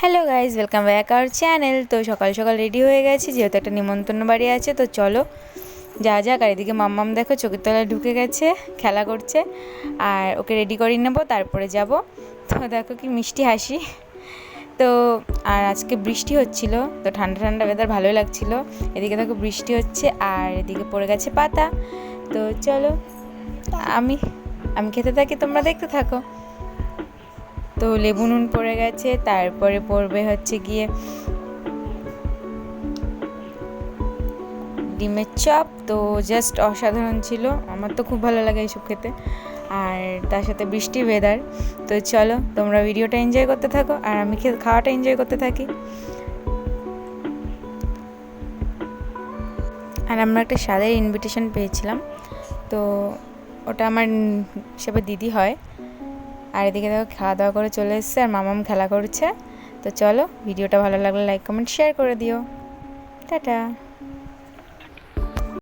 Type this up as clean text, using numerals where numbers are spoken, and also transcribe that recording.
Hello guys, welcome back our channel. তো সকাল সকাল রেডি হয়ে গেছি, যেহেতু একটা নিমন্ত্রণ বাড়ি আছে। তো চলো যা যাক। আর এদিকে মাম্মাম দেখো চোখের তলায় ঢুকে গেছে, খেলা করছে। আর ওকে রেডি করিয়ে নেবো, তারপরে যাব। তো দেখো কি মিষ্টি হাসি। তো আর আজকে বৃষ্টি হচ্ছিল, তো ঠান্ডা ঠান্ডা ওয়েদার ভালোই লাগছিল। এদিকে দেখো বৃষ্টি হচ্ছে, আর এদিকে পড়ে গেছে পাতা। তো চলো আমি আমি খেতে থাকি, তোমরা দেখতে থাকো। তো লেবু নুন পড়ে গেছে, তারপরে পড়বে হচ্ছে গিয়ে ডিমের চপ। তো জাস্ট অসাধারণ ছিল, আমার তো খুব ভালো লাগে এইসব খেতে। আর তার সাথে বৃষ্টি ওয়েদার। তো চলো তোমরা ভিডিওটা এনজয় করতে থাকো, আর আমি খাওয়াটা এনজয় করতে থাকি। আর আমরা একটা স্বাদের ইনভিটেশন পেয়েছিলাম, তো ওটা আমার হিসেবে দিদি হয়। আর এদিকে দেখো খাওয়া দাওয়া করে চলে এসছে, আর মামাম খেলা করছে। তো চলো, ভিডিওটা ভালো লাগলে লাইক কমেন্ট শেয়ার করে দিও। টাটা।